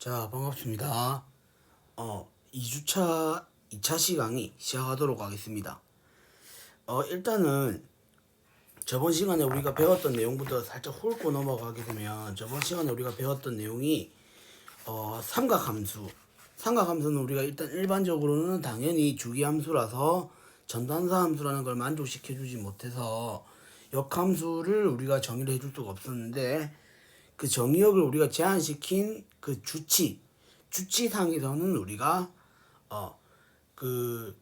자, 반갑습니다. 2주차 2차 시간이 시작하도록 하겠습니다. 일단은 저번 시간에 우리가 배웠던 내용부터 살짝 훑고 넘어가게 되면 저번 시간에 우리가 배웠던 내용이 삼각함수. 삼각함수는 우리가 일단 일반적으로는 당연히 주기함수라서 전단사 함수라는 걸 만족시켜 주지 못해서 역함수를 우리가 정의를 해줄 수가 없었는데 그 정의역을 우리가 제한시킨 그 주치상에서는 우리가 그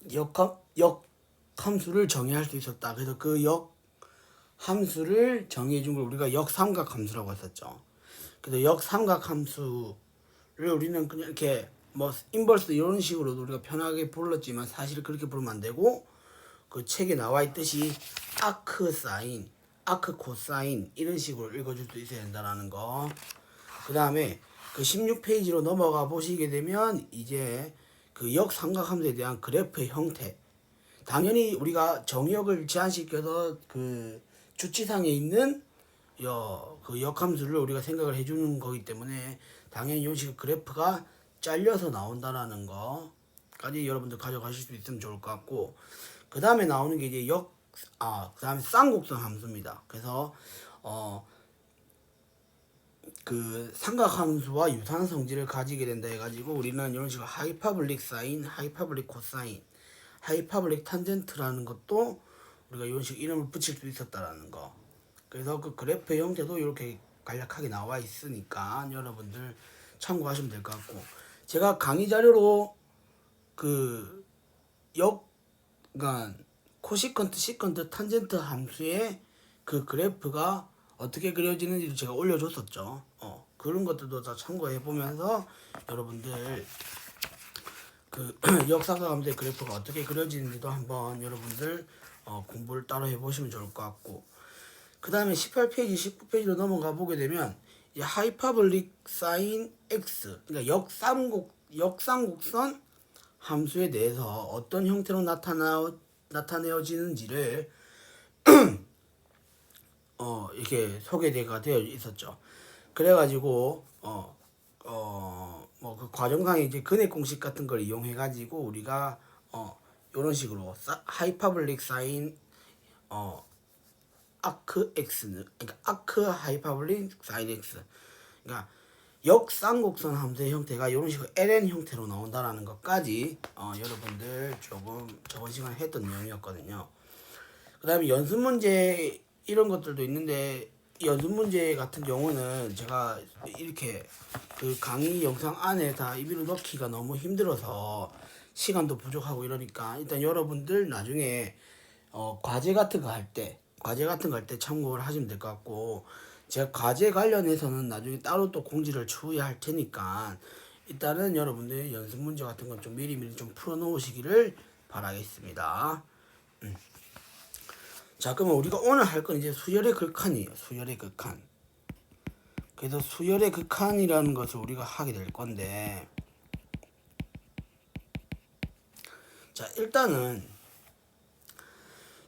역함수를 정의할 수 있었다. 그래서 그 역함수를 정의해 준 걸 우리가 역삼각함수라고 했었죠. 그래서 역삼각함수를 우리는 그냥 이렇게 뭐 인버스 이런 식으로도 우리가 편하게 불렀지만 사실 그렇게 부르면 안 되고 그 책에 나와 있듯이 아크 사인, 아크 코사인 이런 식으로 읽어줄 수 있어야 된다라는 거. 그 다음에 그 16페이지로 넘어가 보시게 되면 이제 그 역삼각함수에 대한 그래프의 형태. 당연히 우리가 정역을 제한시켜서 그 주치상에 있는 그 역함수를 우리가 생각을 해주는 거기 때문에 당연히 이런 식의 그래프가 잘려서 나온다라는 거까지 여러분들 가져가실 수 있으면 좋을 것 같고, 그 다음에 나오는 게 이제 그 다음에 쌍곡선 함수입니다. 그래서 그 삼각함수와 유사한 성질을 가지게 된다 해가지고 우리는 이런 식으로 하이파블릭 사인, 하이파블릭 코사인, 하이파블릭 탄젠트라는 것도 우리가 이런 식으로 이름을 붙일 수 있었다라는 거. 그래서 그 그래프의 형태도 이렇게 간략하게 나와 있으니까 여러분들 참고하시면 될 것 같고, 제가 강의 자료로 그 그러니까 코시컨트, 시컨트, 탄젠트 함수의 그 그래프가 어떻게 그려지는지를 제가 올려줬었죠. 그런 것들도 다 참고해 보면서 여러분들 그 역삼각함수의 그래프가 어떻게 그려지는지도 한번 여러분들 공부를 따로 해보시면 좋을 것 같고, 그 다음에 18페이지, 19페이지로 넘어가 보게 되면 이제 하이파블릭 사인 x, 그러니까 역삼곡선 함수에 대해서 어떤 형태로 나타내어지는지를 이렇게 소개가 되어 있었죠. 그래가지고 뭐 그 과정상에 이제 근해 공식 같은 걸 이용해 가지고 우리가 이런 식으로 하이파블릭 사인 아크 x는, 그러니까 아크 하이파블릭 사인 x, 그러니까 역쌍곡선 함수의 형태가 이런 식으로 ln 형태로 나온다라는 것까지 여러분들 조금 저번 시간에 했던 내용이었거든요. 그 다음에 연습 문제 이런 것들도 있는데, 연습 문제 같은 경우는 제가 이렇게 그 강의 영상 안에 다 임의로 넣기가 너무 힘들어서 시간도 부족하고 이러니까 일단 여러분들 나중에 과제 같은 거 할 때 참고를 하시면 될 것 같고, 제가 과제 관련해서는 나중에 따로 또 공지를 추후에 테니까 일단은 여러분들 연습 문제 같은 건 좀 미리미리 좀 풀어 놓으시기를 바라겠습니다. 자, 그러면 우리가 오늘 할 건 이제 수열의 극한이에요. 수열의 극한. 그래서 수열의 극한이라는 것을 우리가 하게 될 건데, 자, 일단은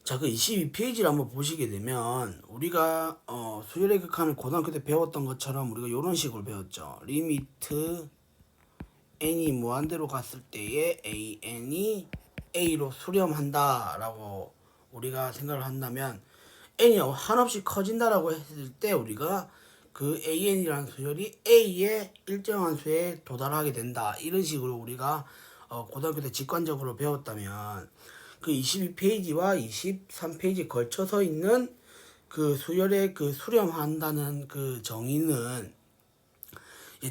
자, 그 22페이지를 한번 보시게 되면 우리가 수열의 극한을 고등학교 때 배웠던 것처럼 우리가 이런 식으로 배웠죠. 리미트 n이 무한대로 갔을 때에 an이 a로 수렴한다 라고 우리가 생각을 한다면, n이 한없이 커진다라고 했을 때 우리가 그 an이라는 수열이 a의 일정한 수에 도달하게 된다, 이런 식으로 우리가 고등학교 때 직관적으로 배웠다면, 그 22페이지와 23페이지 걸쳐서 있는 그 수열의 그 수렴한다는 그 정의는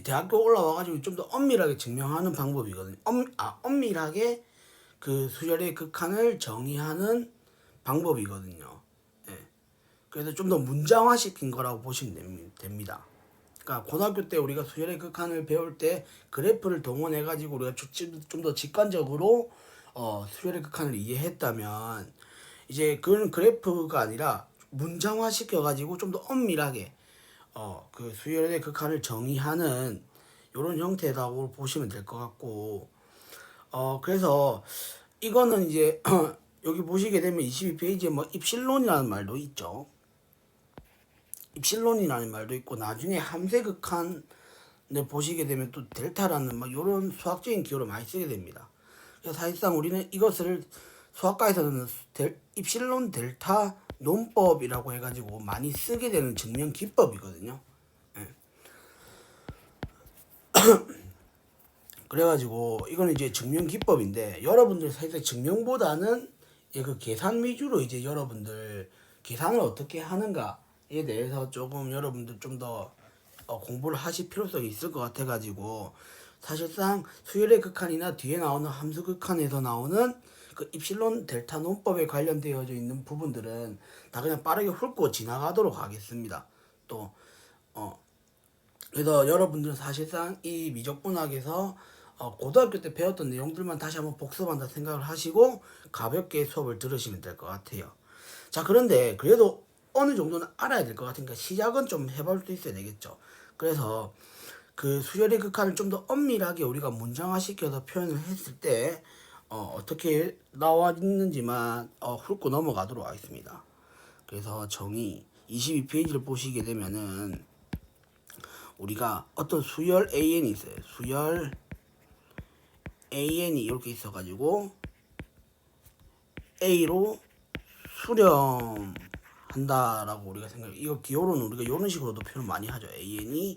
대학교 올라와가지고 좀 더 엄밀하게 증명하는 방법이거든요. 엄밀하게 그 수열의 극한을 정의하는 방법이거든요. 예. 그래서 좀 더 문장화시킨 거라고 보시면 됩니다. 그러니까 고등학교 때 우리가 수열의 극한을 배울 때 그래프를 동원해가지고 우리가 좀 더 직관적으로 수열의 극한을 이해했다면, 이제 그런 그래프가 아니라 문장화 시켜가지고 좀 더 엄밀하게 그 수열의 극한을 정의하는 이런 형태라고 보시면 될 것 같고, 그래서 이거는 이제 여기 보시게 되면 22페이지에 뭐 입실론이라는 말도 있죠. 입실론이라는 말도 있고 나중에 함수 극한을 보시게 되면 또 델타라는 막 이런 수학적인 기호를 많이 쓰게 됩니다. 그래서 사실상 우리는 이것을 수학과에서는 입실론 델타 논법이라고 해가지고 많이 쓰게 되는 증명 기법이거든요. 예. 그래가지고 이거는 이제 증명 기법인데 여러분들 사실 증명보다는 그 계산 위주로 이제 여러분들 계산을 어떻게 하는가에 대해서 조금 여러분들 좀 더 공부를 하실 필요성이 있을 것 같아가지고 사실상 수열의 극한이나 뒤에 나오는 함수 극한에서 나오는 그 입실론 델타 논법에 관련되어져 있는 부분들은 다 그냥 빠르게 훑고 지나가도록 하겠습니다. 또 그래서 여러분들은 사실상 이 미적분학에서 고등학교 때 배웠던 내용들만 다시 한번 복습한다 생각을 하시고 가볍게 수업을 들으시면 될 것 같아요. 자, 그런데 그래도 어느 정도는 알아야 될 것 같으니까 시작은 좀 해볼 수 있어야 되겠죠. 그래서 그 수열의 극한을 좀 더 엄밀하게 우리가 문장화시켜서 표현을 했을 때 어떻게 나와 있는지만 훑고 넘어가도록 하겠습니다. 그래서 정의 22페이지를 보시게 되면은 우리가 어떤 수열 AN이 있어요. 수열 AN이 이렇게 있어가지고 A로 수렴한다라고 우리가 이거 기호로는 우리가 이런 식으로도 표현 많이 하죠. AN이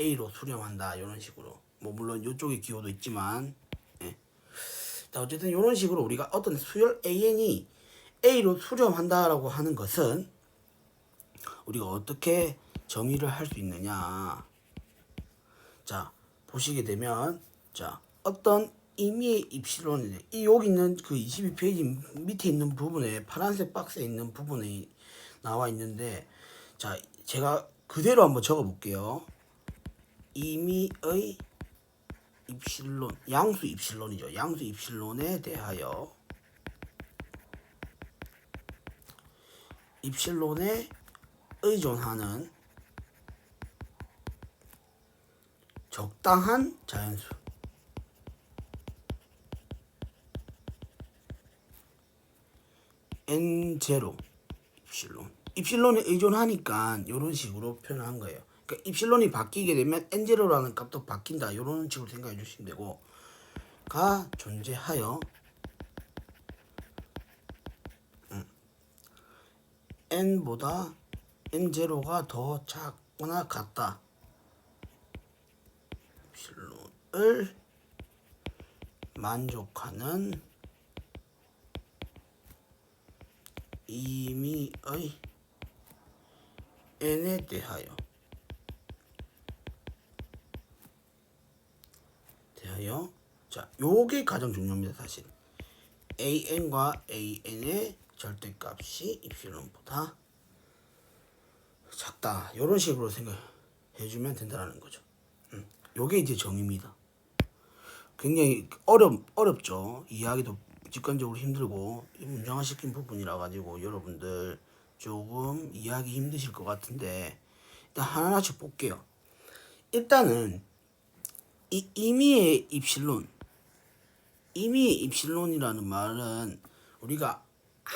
A로 수렴한다 이런 식으로. 뭐 물론 이쪽에 기호도 있지만, 예. 자, 어쨌든 이런 식으로 우리가 어떤 수열 AN이 A로 수렴한다라고 하는 것은 우리가 어떻게 정의를 할 수 있느냐. 자, 보시게 되면 자, 어떤 임의의 입실론인데 이 여기 있는 그 22페이지 밑에 있는 부분에 파란색 박스에 있는 부분에 나와 있는데 자, 제가 그대로 한번 적어 볼게요. 임의의 입실론, 양수 입실론이죠. 양수 입실론에 대하여 입실론에 의존하는 적당한 자연수 N0 입실론. 입실론에 의존하니까 이런 식으로 표현한 거예요. 그러니까 입실론이 바뀌게 되면 N0라는 값도 바뀐다. 이런 식으로 생각해 주시면 되고 가 존재하여 N보다 N0가 더 작거나 같다. 입실론을 만족하는 임의의 N에 대하여 자, 요게 가장 중요합니다. 사실 AN과 AN의 절대값이 입실론보다 작다. 이런 식으로 생각해주면 된다는 거죠. 요게 이제 정의입니다. 굉장히 어렵죠. 이해하기도 직관적으로 힘들고 문장화시킨 부분이라 가지고 여러분들 조금 이해하기 힘드실 것 같은데 일단 하나씩 볼게요. 일단은 이 임의의 입실론이라는 말은 우리가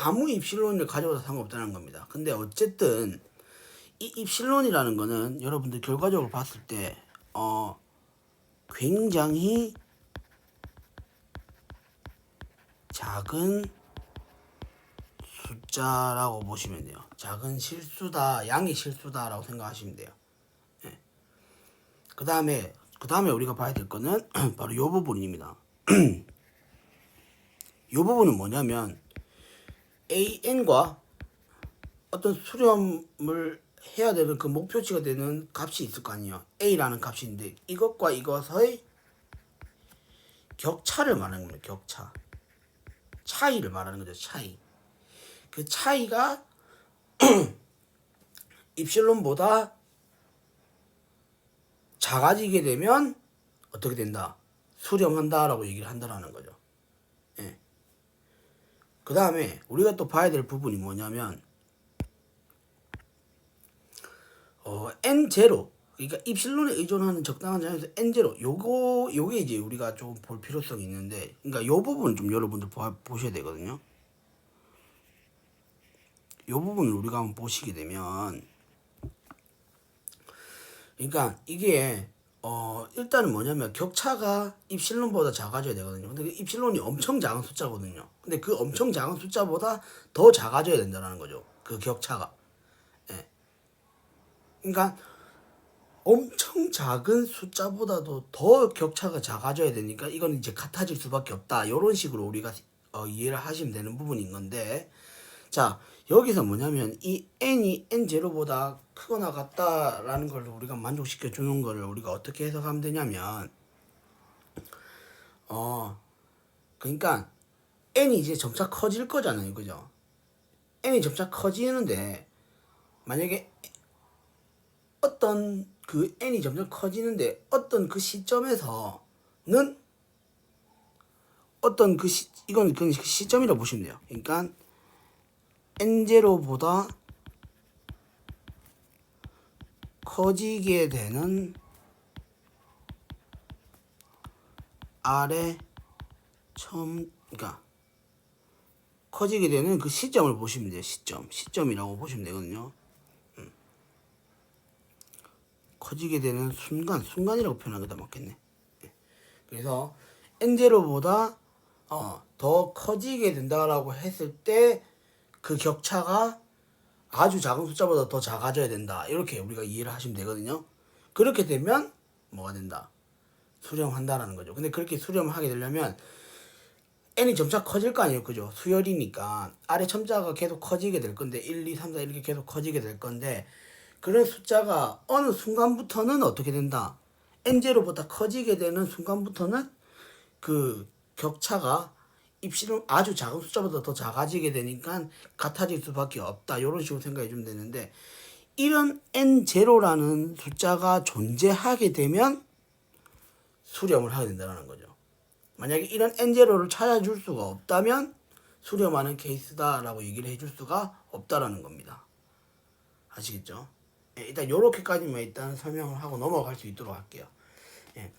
아무 입실론을 가져도 상관없다는 겁니다. 근데 어쨌든 이 입실론이라는 거는 여러분들 결과적으로 봤을 때 굉장히 작은 숫자라고 보시면 돼요. 작은 실수다, 양의 실수다라고 생각하시면 돼요. 네. 그 다음에 우리가 봐야 될 거는 바로 이 부분입니다. 이 부분은 뭐냐면 AN과 어떤 수렴을 해야 되는 그 목표치가 되는 값이 있을 거 아니에요. A라는 값인데 이것과 이것의 격차를 말하는 겁니다. 격차. 차이를 말하는 거죠. 차이. 그 차이가 입실론보다 작아지게 되면 어떻게 된다? 수렴한다라고 얘기를 한다라는 거죠. 예. 그 다음에 우리가 또 봐야 될 부분이 뭐냐면 N0 그러니까 입실론에 의존하는 적당한 자연수 N0 요게 이제 우리가 좀 볼 필요성이 있는데 그러니까 요 부분 좀 여러분들 보셔야 되거든요. 요 부분을 우리가 한번 보시게 되면 그러니까 이게 일단은 뭐냐면 격차가 입실론보다 작아져야 되거든요. 근데 그 입실론이 엄청 작은 숫자거든요. 근데 그 엄청 작은 숫자보다 더 작아져야 된다는 거죠. 그 격차가. 예. 그러니까 엄청 작은 숫자보다도 더 격차가 작아져야 되니까 이건 이제 같아질 수밖에 없다. 이런 식으로 우리가 이해를 하시면 되는 부분인 건데, 자 여기서 뭐냐면 이 n이 n0보다 크거나 같다라는 걸 우리가 만족시켜 주는 거를 우리가 어떻게 해석하면 되냐면 그러니까 n이 이제 점차 커질 거잖아요, 그죠? n이 점차 커지는데 만약에 어떤 그 n이 점점 커지는데 어떤 그 시점에서는 어떤 이건 그 시점이라고 보시면 돼요. 그러니까 n0보다 커지게 되는 r의 그러니까 커지게 되는 그 시점을 보시면 돼요. 시점이라고 보시면 되거든요. 커지게 되는 순간이라고 표현하는 게 더 맞겠네. 그래서 n0보다 더 커지게 된다라고 했을 때 그 격차가 아주 작은 숫자보다 더 작아져야 된다. 이렇게 우리가 이해를 하시면 되거든요. 그렇게 되면 뭐가 된다? 수렴한다라는 거죠. 근데 그렇게 수렴을 하게 되려면 n이 점차 커질 거 아니에요, 그죠? 수열이니까 아래 첨자가 계속 커지게 될 건데 1, 2, 3, 4 이렇게 계속 커지게 될 건데 그런 숫자가 어느 순간부터는 어떻게 된다? n0보다 커지게 되는 순간부터는 그 격차가 입실은 아주 작은 숫자보다 더 작아지게 되니까 같아질 수밖에 없다. 이런 식으로 생각해 주면 되는데 이런 n0라는 숫자가 존재하게 되면 수렴을 하게 된다는 거죠. 만약에 이런 n0를 찾아줄 수가 없다면 수렴하는 케이스다라고 얘기를 해줄 수가 없다라는 겁니다. 아시겠죠? 일단 요렇게까지만 일단 설명을 하고 넘어갈 수 있도록 할게요. 예.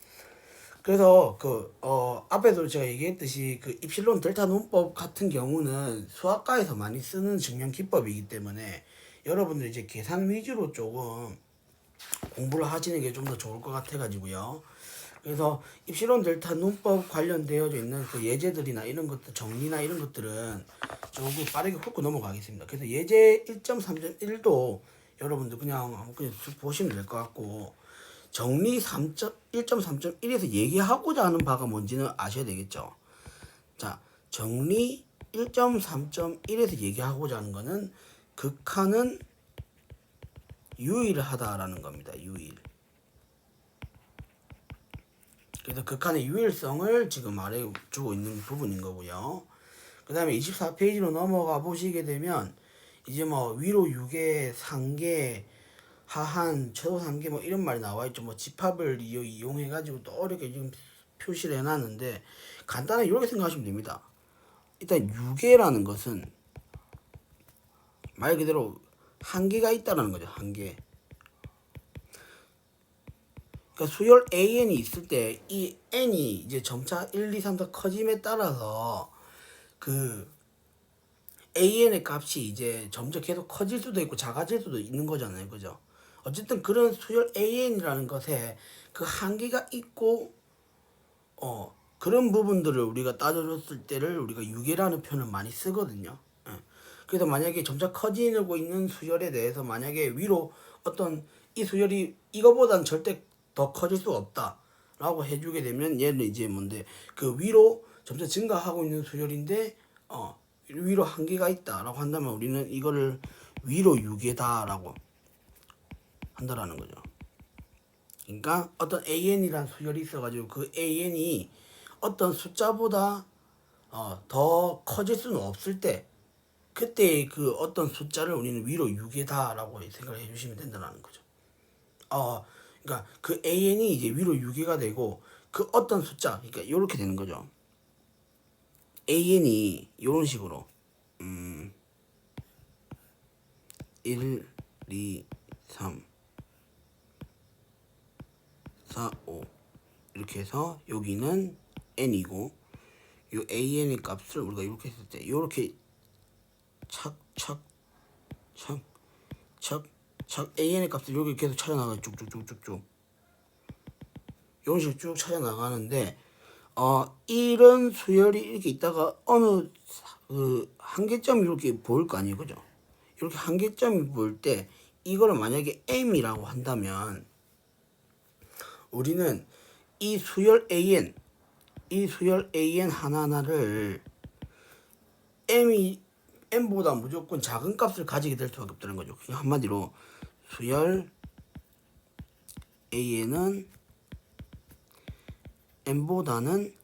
그래서 앞에도 제가 얘기했듯이 그 입실론 델타 논법 같은 경우는 수학과에서 많이 쓰는 증명 기법이기 때문에 여러분들 이제 계산 위주로 조금 공부를 하시는 게 좀 더 좋을 것 같아 가지고요. 그래서 입실론 델타 논법 관련되어져 있는 그 예제들이나 이런 것들 정리나 이런 것들은 조금 빠르게 훑고 넘어가겠습니다. 그래서 예제 1.3.1도 여러분들 그냥 쭉 보시면 될 것 같고 정리 1.3.1에서 얘기하고자 하는 바가 뭔지는 아셔야 되겠죠. 자, 정리 1.3.1에서 얘기하고자 하는 거는 극한은 유일하다라는 겁니다. 유일. 그래서 극한의 유일성을 지금 말해주고 있는 부분인 거고요. 그 다음에 24페이지로 넘어가 보시게 되면 이제 뭐 위로 6개, 상계, 하한, 최소 상계 뭐 이런 말이 나와 있죠. 뭐 집합을 이용해 가지고 또 어렵게 지금 표시를 해놨는데 간단하게 이렇게 생각하시면 됩니다. 일단 6개라는 것은 말 그대로 한계가 있다는 거죠. 한계. 그러니까 수열 AN이 있을 때 이 N이 이제 점차 1, 2, 3, 4 커짐에 따라서 그 AN의 값이 이제 점점 계속 커질 수도 있고 작아질 수도 있는 거잖아요. 그죠? 어쨌든 그런 수열 AN이라는 것에 그 한계가 있고 그런 부분들을 우리가 따져줬을 때를 우리가 유계라는 표현을 많이 쓰거든요. 예. 그래서 만약에 점차 커지고 있는 수열에 대해서 만약에 위로 어떤 이 수열이 이거보다는 절대 더 커질 수가 없다라고 해주게 되면 얘는 이제 뭔데 그 위로 점차 증가하고 있는 수열인데 위로 한계가 있다라고 한다면 우리는 이거를 위로 유계다라고 한다라는 거죠. 그러니까 어떤 AN이라는 수열이 있어가지고 그 AN이 어떤 숫자보다 더 커질 수는 없을 때 그때 그 어떤 숫자를 우리는 위로 유계다라고 생각을 해주시면 된다는 거죠. 그러니까 그 AN이 이제 위로 유계가 되고 그 어떤 숫자, 그러니까 이렇게 되는 거죠. AN이 이런 식으로 1, 2, 3, 4, 5 이렇게 해서 여기는 n이고 요 AN의 값을 우리가 이렇게 했을 때 이렇게 착착착착 AN의 값을 여기 계속 찾아 나가 쭉쭉쭉쭉쭉 이런 식으로 쭉 찾아 나가는데 이런 수열이 이렇게 있다가 어느 그 한계점이 이렇게 보일 거 아니에요, 그죠? 이렇게 한계점이 보일 때 이거를 만약에 M이라고 한다면 우리는 이 수열 AN 하나하나를 M보다 무조건 작은 값을 가지게 될 수밖에 없다는 거죠. 그냥 한마디로 수열 AN은 M보다는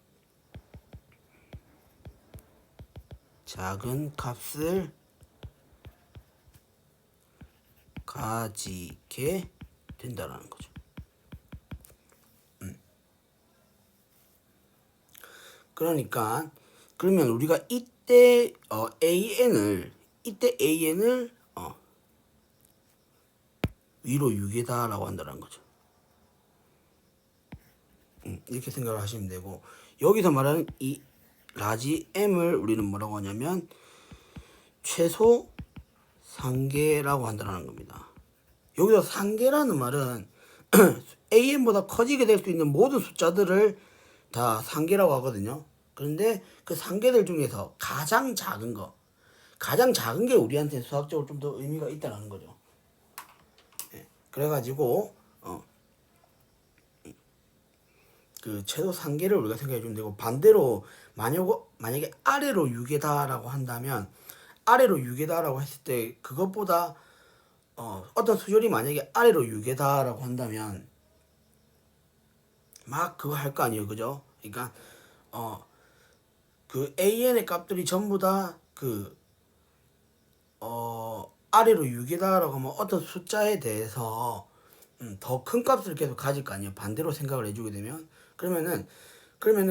작은 값을 가지게 된다라는 거죠. 그러니까 그러면 우리가 이때 AN을 위로 유계다라고 한다는 거죠. 이렇게 생각을 하시면 되고 여기서 말하는 이 라지 M을 우리는 뭐라고 하냐면 최소 상계라고 한다는 겁니다. 여기서 상계라는 말은 AN보다 커지게 될 수 있는 모든 숫자들을 다 상계라고 하거든요. 그런데 그 상계들 중에서 가장 작은 게 우리한테 수학적으로 좀 더 의미가 있다는 거죠. 그래가지고 그 최소 상계를 우리가 생각해 주면 되고 반대로 만약에 아래로 유계다라고 한다면 아래로 유계다라고 했을 때 그것보다 어떤 수열이 만약에 아래로 유계다라고 한다면 막 그거 할 거 아니에요, 그죠? 그러니까 그 AN의 값들이 전부 다 아래로 유계다라고 하면 어떤 숫자에 대해서 더 큰 값을 계속 가질 거 아니에요. 반대로 생각을 해주게 되면 그러면은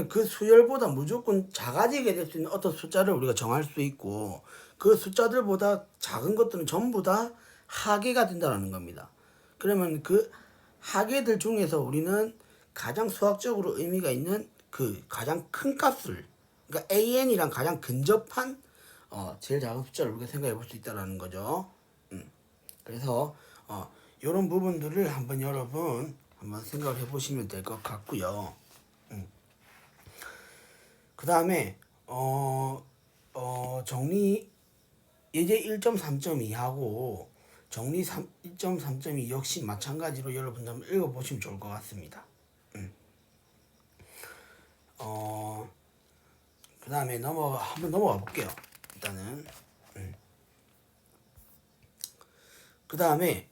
그 수열보다 무조건 작아지게 될 수 있는 어떤 숫자를 우리가 정할 수 있고 그 숫자들보다 작은 것들은 전부 다 하계가 된다는 겁니다. 그러면 그 하계들 중에서 우리는 가장 수학적으로 의미가 있는 그 가장 큰 값을 그러니까 AN이랑 가장 근접한 제일 작은 숫자를 우리가 생각해 볼 수 있다는 거죠. 그래서 이런 부분들을 한번 여러분 한번 생각을 해보시면 될 것 같고요. 그 다음에 정리 예제 1.3.2하고 정리 1.3.2 역시 마찬가지로 여러분 한번 읽어보시면 좋을 것 같습니다. 그 다음에 한번 넘어가 볼게요. 일단은 그 다음에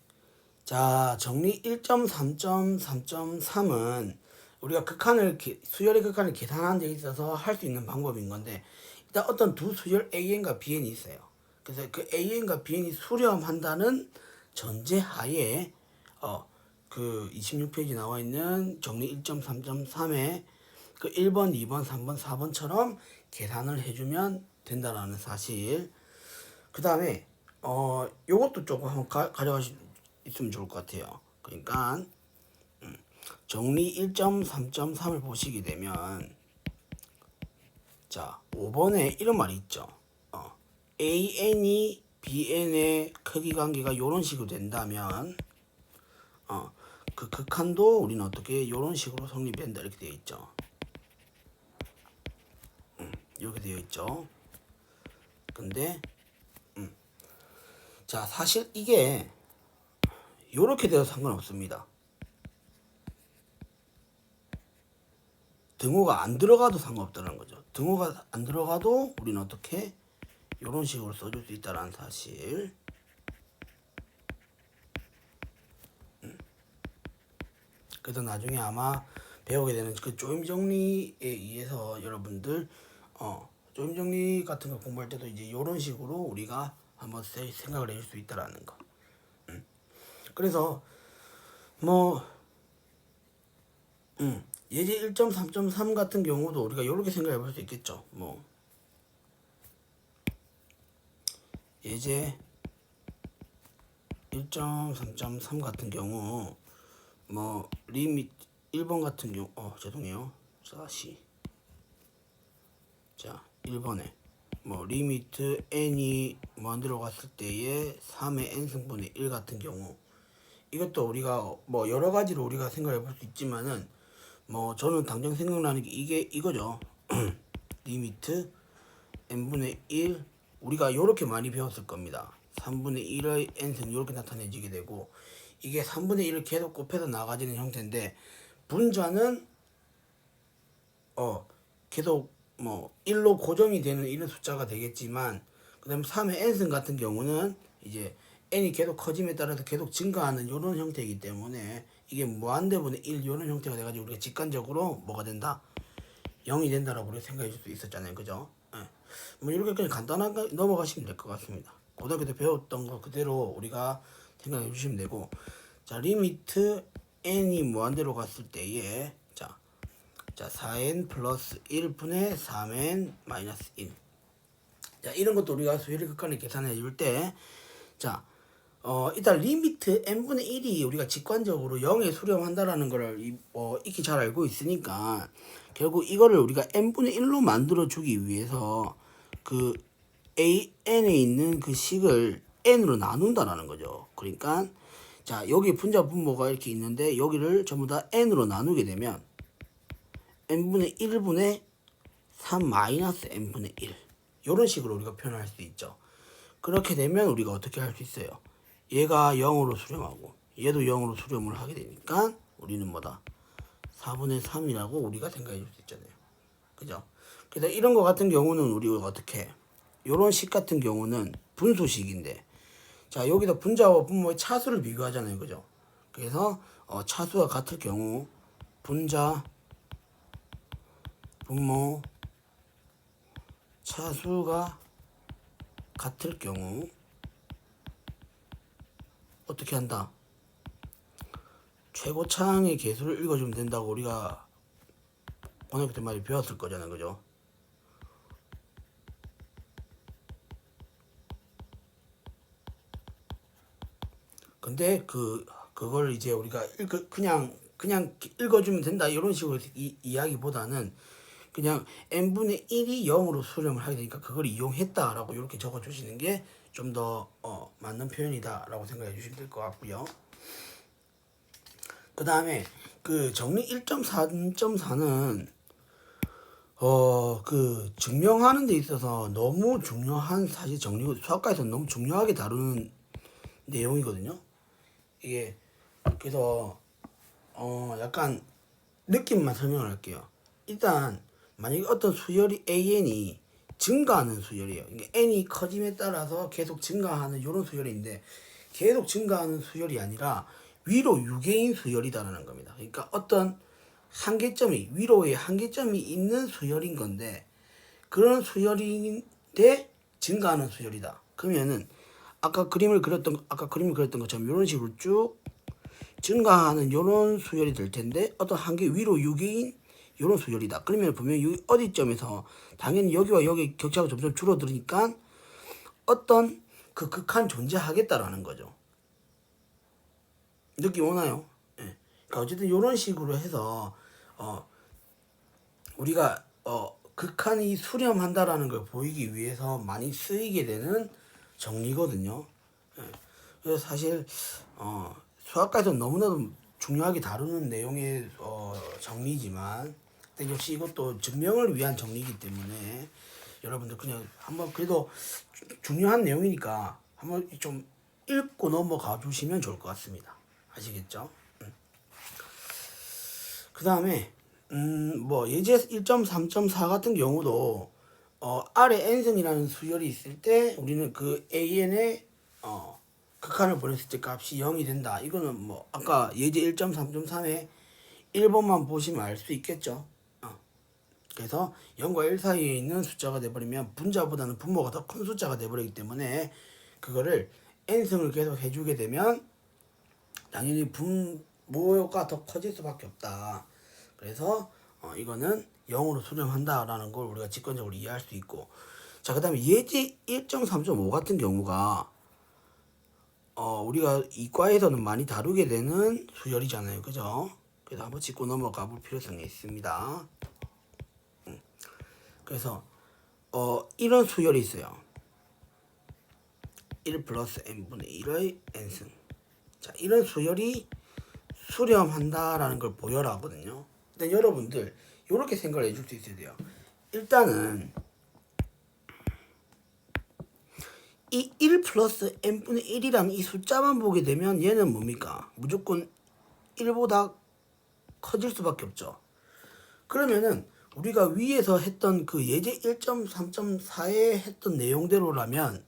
자 정리 1.3.3.3은 우리가 수열의 극한을 계산하는 데 있어서 할 수 있는 방법인 건데 일단 어떤 두 수열 AN과 BN이 있어요. 그래서 그 AN과 BN이 수렴한다는 전제하에 그 26페이지 나와 있는 정리 1.3.3에 그 1번, 2번, 3번, 4번처럼 계산을 해주면 된다라는 사실. 그 다음에 요것도 조금 한번 가져가시면 좋을 것 같아요. 그러니까 정리 1.3.3을 보시게 되면 자 5번에 이런 말이 있죠. AN이 BN의 크기 관계가 이런 식으로 된다면 그 극한도 우리는 어떻게 이런 식으로 성립된다 이렇게 되어 있죠. 이렇게 되어 있죠. 근데 자 사실 이게 이렇게 돼도 상관없습니다. 등호가 안 들어가도 상관없다는 거죠. 등호가 안 들어가도 우리는 어떻게 이런 식으로 써줄 수 있다는 사실. 그래서 나중에 아마 배우게 되는 그 조임 정리에 의해서 여러분들 조임 정리 같은 거 공부할 때도 이제 이런 식으로 우리가 한번 생각을 해줄 수 있다라는 거. 그래서 뭐 예제 1.3.3 같은 경우도 우리가 이렇게 생각해 볼 수 있겠죠. 뭐 예제 1.3.3 같은 경우 뭐 리밋 1번 같은 경우 죄송해요. 자 1번에 뭐 리미트 n이 뭐 들어갔을 때에 3의 n승분의 1 같은 경우 이것도 우리가 뭐 여러 가지로 우리가 생각해 볼 수 있지만은 뭐 저는 당장 생각나는 게 이거죠. 리미트 n분의 1 우리가 요렇게 많이 배웠을 겁니다. 3분의 1의 n승 요렇게 나타내지게 되고 이게 3분의 1을 계속 곱해서 나가지는 형태인데 분자는 계속 뭐 1로 고정이 되는 이런 숫자가 되겠지만 그 다음에 3의 n승 같은 경우는 이제 n이 계속 커짐에 따라서 계속 증가하는 이런 형태이기 때문에 이게 무한대분의 1 이런 형태가 돼가지고 우리가 직관적으로 뭐가 된다? 0이 된다라고 우리가 생각해 줄 수 있었잖아요. 그죠? 예. 뭐 이렇게 그냥 간단하게 넘어가시면 될 것 같습니다. 고등학교 때 배웠던 거 그대로 우리가 생각해 주시면 되고 자 리미트 n이 무한대로 갔을 때에 자 4n 플러스 1분의 3n 마이너스 1 자 이런 것도 우리가 수열의 극한을 계산해 줄때 자 일단 리미트 n분의 1이 우리가 직관적으로 0에 수렴한다라는 거를 익히 잘 알고 있으니까 결국 이거를 우리가 n분의 1로 만들어 주기 위해서 그 an에 있는 그 식을 n으로 나눈다라는 거죠. 그러니까 자 여기 분자 분모가 이렇게 있는데 여기를 전부 다 n으로 나누게 되면 n분의 1분의 3 마이너스 n분의 1 이런 식으로 우리가 표현할 수 있죠. 그렇게 되면 우리가 어떻게 할 수 있어요? 얘가 0으로 수렴하고 얘도 0으로 수렴을 하게 되니까 우리는 뭐다? 4분의 3이라고 우리가 생각해 줄 수 있잖아요. 그죠? 그래서 이런 거 같은 경우는 우리가 어떻게 요런 식 같은 경우는 분수식인데 자 여기서 분자와 분모의 차수를 비교하잖아요. 그죠? 그래서 차수가 같을 경우 분자 분모 차수가 같을 경우 어떻게 한다? 최고차항의 개수를 읽어주면 된다고 우리가 고등학교 때 많이 배웠을 거잖아요. 그죠? 근데 그걸 이제 우리가 그냥 읽어주면 된다 이런 식으로 이야기보다는 그냥 n분의 1이 0으로 수렴을 하게 되니까 그걸 이용했다라고 이렇게 적어주시는 게 좀 더 맞는 표현이다라고 생각해 주시면 될 것 같고요. 그 다음에 그 정리 1.4.4는 그 증명하는 데 있어서 너무 중요한 사실 정리 수학과에서는 너무 중요하게 다루는 내용이거든요. 이게 그래서 약간 느낌만 설명을 할게요. 일단 만약에 어떤 수열이 an이 증가하는 수열이에요. 이게 n이 커짐에 따라서 계속 증가하는 이런 수열인데 계속 증가하는 수열이 아니라 위로 유계인 수열이다라는 겁니다. 그러니까 어떤 한계점이 위로에 한계점이 있는 수열인 건데 그런 수열인데 증가하는 수열이다. 그러면은 아까 그림을 그렸던 것처럼 이런 식으로 쭉 증가하는 이런 수열이 될 텐데 어떤 한계 위로 유계인 이런 수열이다. 그러면 보면 이 어디점에서 당연히 여기와 여기 격차가 점점 줄어들으니까 어떤 그 극한 존재하겠다라는 거죠. 느낌 오나요? 예. 그러니까 어쨌든 이런 식으로 해서 우리가 극한이 수렴한다라는 걸 보이기 위해서 많이 쓰이게 되는 정리거든요. 예. 그래서 사실 수학과에서 너무나도 중요하게 다루는 내용의 정리지만 근데 역시 이것도 증명을 위한 정리이기 때문에 여러분들 그냥 한번 그래도 중요한 내용이니까 한번 좀 읽고 넘어가 주시면 좋을 것 같습니다. 아시겠죠? 그 다음에 뭐 예제 1.3.4 같은 경우도 아래 n승이라는 수열이 있을 때 우리는 그 an의 극한을 보냈을 때 값이 0이 된다. 이거는 뭐 아까 예제 1.3.3에 1번만 보시면 알 수 있겠죠. 그래서 0과 1 사이에 있는 숫자가 돼버리면 분자보다는 분모가 더 큰 숫자가 돼버리기 때문에 그거를 n승을 계속 해주게 되면 당연히 분모가 더 커질 수밖에 없다. 그래서 이거는 0으로 수렴한다라는 걸 우리가 직관적으로 이해할 수 있고 자 그 다음에 예제 1.3.5 같은 경우가 우리가 이과에서는 많이 다루게 되는 수열이잖아요. 그죠? 그래서 한번 짚고 넘어가 볼 필요성이 있습니다. 그래서 이런 수열이 있어요. 1 플러스 n분의 1의 n승 자, 이런 수열이 수렴한다라는 걸 보여라거든요. 일단 여러분들 이렇게 생각을 해줄 수 있어야 돼요. 일단은 이 1 플러스 n분의 1이라는 이 숫자만 보게 되면 얘는 뭡니까? 무조건 1보다 커질 수밖에 없죠. 그러면은 우리가 위에서 했던 그 예제 1.3.4에 했던 내용대로라면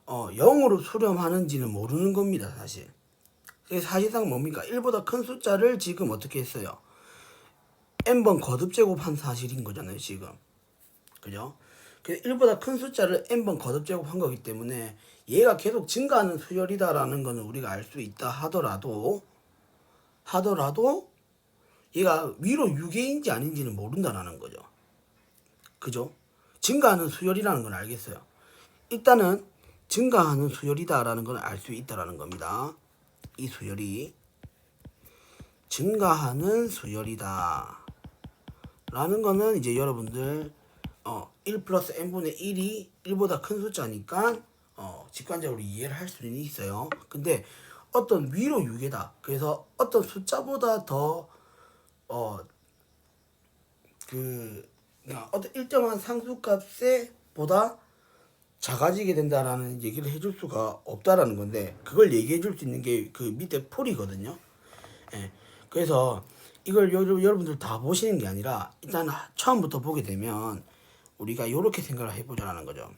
0으로 수렴하는지는 모르는 겁니다, 사실. 사실상 뭡니까? 1보다 큰 숫자를 지금 어떻게 했어요? n번 거듭 제곱한 사실인 거잖아요, 지금. 그죠? 1보다 큰 숫자를 n번 거듭 제곱한 거기 때문에 얘가 계속 증가하는 수열이다라는 거는 우리가 알 수 있다 하더라도 얘가 위로 유계인지 아닌지는 모른다라는 거죠. 그죠? 증가하는 수열이라는 건 알겠어요. 일단은 증가하는 수열이다라는 건 알 수 있다라는 겁니다. 이 수열이 증가하는 수열이다 라는 거는 이제 여러분들 1 플러스 n분의 1이 1보다 큰 숫자니까 직관적으로 이해를 할 수는 있어요. 근데 어떤 위로 유계다. 그래서 어떤 숫자보다 더 어떤 일정한 상수값에 보다 작아지게 된다라는 얘기를 해줄 수가 없다라는 건데, 그걸 얘기해 줄 수 있는 게 그 밑에 풀이거든요. 예. 그래서 이걸 여러분들 다 보시는 게 아니라 일단 처음부터 보게 되면 우리가 이렇게 생각을 해보자라는 거죠.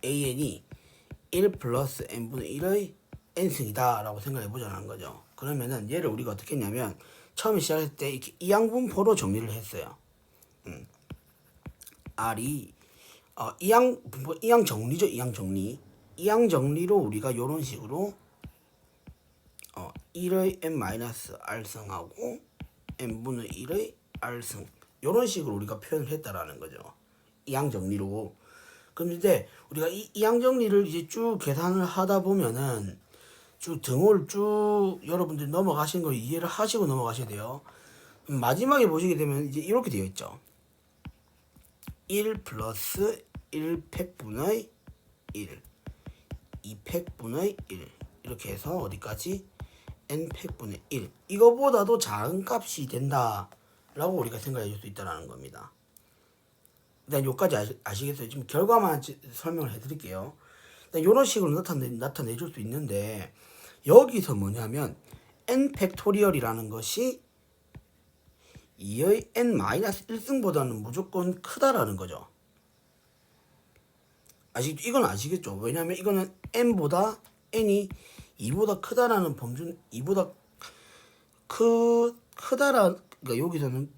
an이 1 플러스 n분의 1의 n승이다 라고 생각해 보자라는 거죠. 그러면은 얘를 우리가 어떻게 했냐면 처음에 시작할 때 이렇게 이항분포로 정리를 했어요. r이 이항 정리죠. 이항 정리로 우리가 이런 식으로 1의 n-r승하고 n분의 1의 r승 이런 식으로 우리가 표현을 했다라는 거죠. 이항 정리로. 그런데 우리가 이 이항 정리를 이제 쭉 계산을 하다 보면은 쭉 등호를 쭉 여러분들 넘어가신 거 이해를 하시고 넘어가셔야 돼요. 마지막에 보시게 되면 이제 이렇게 되어 있죠. 1 플러스 1팩분의 1 2팩분의 1 이렇게 해서 어디까지? n팩분의 1 이거보다도 작은 값이 된다 라고 우리가 생각해 줄 수 있다는 겁니다. 일단 여기까지 아시겠어요? 지금 결과만 설명을 해 드릴게요. 이런 식으로 나타내 줄 수 있는데 여기서 뭐냐면 n 팩토리얼이라는 것이 2의 n-1승보다는 무조건 크다라는 거죠. 이건 아시겠죠? 왜냐면 이거는 n보다 n이 2보다 크다라는 범준, 2보다 크다라, 그러니까 여기서는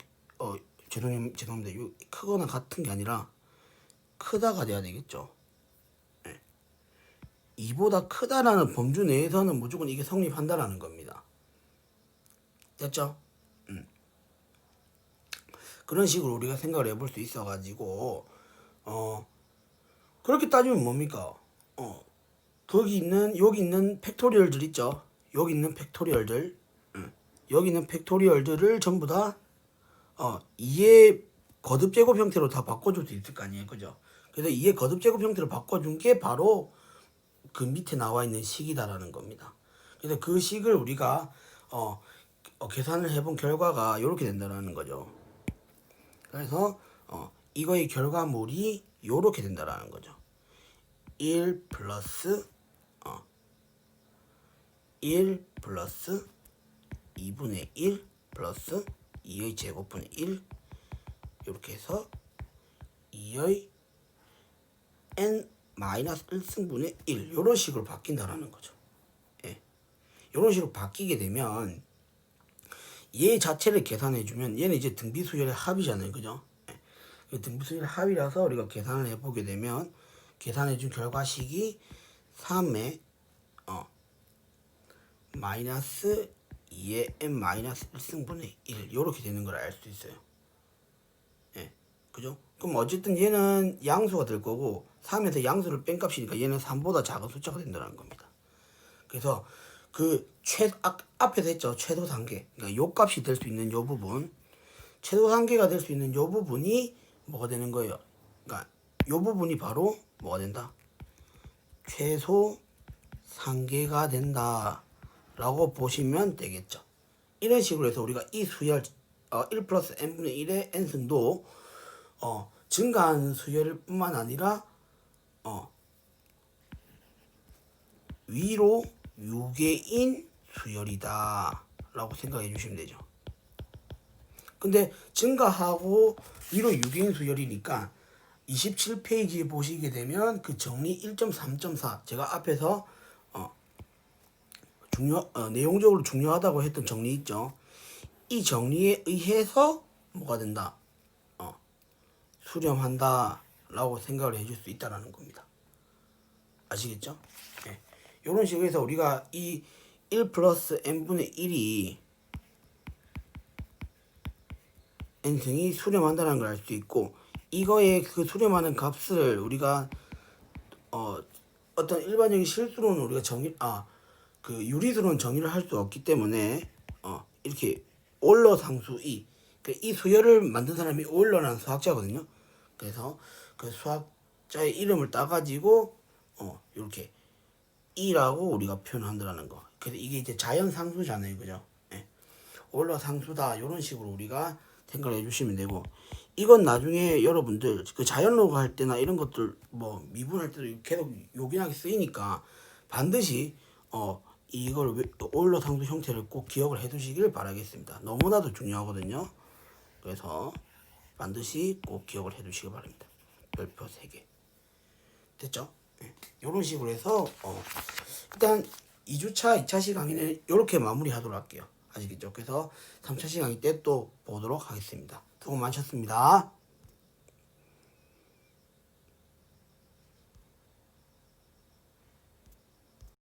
죄송합니다. 크거나 같은 게 아니라 크다가 돼야 되겠죠. 2보다 크다라는 범주 내에서는 무조건 이게 성립한다라는 겁니다. 됐죠? 그런 식으로 우리가 생각을 해볼 수 있어가지고 그렇게 따지면 뭡니까? 여기 있는 팩토리얼들 있죠? 여기 있는 팩토리얼들을 전부 다 2의 거듭 제곱 형태로 다 바꿔줄 수 있을 거 아니에요, 그죠? 그래서 2의 거듭 제곱 형태로 바꿔준 게 바로 그 밑에 나와 있는 식이다라는 겁니다. 그래서 그 식을 우리가 계산을 해본 결과가 이렇게 된다라는 거죠. 그래서 이거의 결과물이 이렇게 된다라는 거죠. 1 플러스 2분의 1 플러스 2의 제곱분의 1 이렇게 해서 2의 n-1승분의 1 이런 식으로 바뀐다라는 거죠. 예. 이런 식으로 바뀌게 되면 얘 자체를 계산해주면 얘는 이제 등비수열의 합이잖아요, 그죠? 예. 등비수열의 합이라서 우리가 계산을 해보게 되면 계산해준 결과식이 3의 마이너스 2의 n-1승분의 1 이렇게 되는 걸 알 수 있어요. 예, 그죠? 그럼 어쨌든 얘는 양수가 될 거고 3에서 양수를 뺀 값이니까 얘는 3보다 작은 숫자가 된다는 겁니다. 그래서 그 앞에서 했죠. 최소 단계. 그러니까 요 값이 될 수 있는 요 부분, 최소 단계가 될 수 있는 요 부분이 뭐가 되는 거예요? 그러니까 요 부분이 바로 뭐가 된다? 최소 상계가 된다 라고 보시면 되겠죠. 이런 식으로 해서 우리가 이 수열 1 플러스 n분의 1의 n승도 증가하는 수열 뿐만 아니라 위로 6개인 수열이다 라고 생각해 주시면 되죠. 근데 증가하고 위로 6개인 수열이니까 27페이지에 보시게 되면 그 정리 1.3.4 제가 앞에서 내용적으로 중요하다고 했던 정리 있죠. 이 정리에 의해서 뭐가 된다? 수렴한다 라고 생각을 해줄 수 있다라는 겁니다. 아시겠죠? 네. 이런 식으로 해서 우리가 이 1 플러스 n분의 1이 n승이 수렴한다는 걸 알 수 있고, 이거의 그 수렴하는 값을 우리가 어떤 일반적인 실수로는 우리가 그 유리수로는 정의를 할 수 없기 때문에 이렇게 오일러 상수 이 수열을 만든 사람이 오일러라는 수학자거든요. 그래서 그 수학자의 이름을 따가지고 이렇게 E라고 우리가 표현한다는 거. 그래서 이게 이제 자연 상수잖아요, 그죠? 예. 오일러 상수다 이런 식으로 우리가 생각을 해주시면 되고, 이건 나중에 여러분들 그 자연로그 할 때나 이런 것들 뭐 미분할 때도 계속 요긴하게 쓰이니까 반드시 이걸 오일러 상수 형태를 꼭 기억을 해두시길 바라겠습니다. 너무나도 중요하거든요. 그래서 반드시 꼭 기억을 해두시기 바랍니다. 별표 3개 됐죠? 네. 이런 식으로 해서 일단 2주차 2차시 강의는 이렇게 마무리하도록 할게요. 아시겠죠? 그래서 3차시 강의 때 또 보도록 하겠습니다. 수고 많으셨습니다.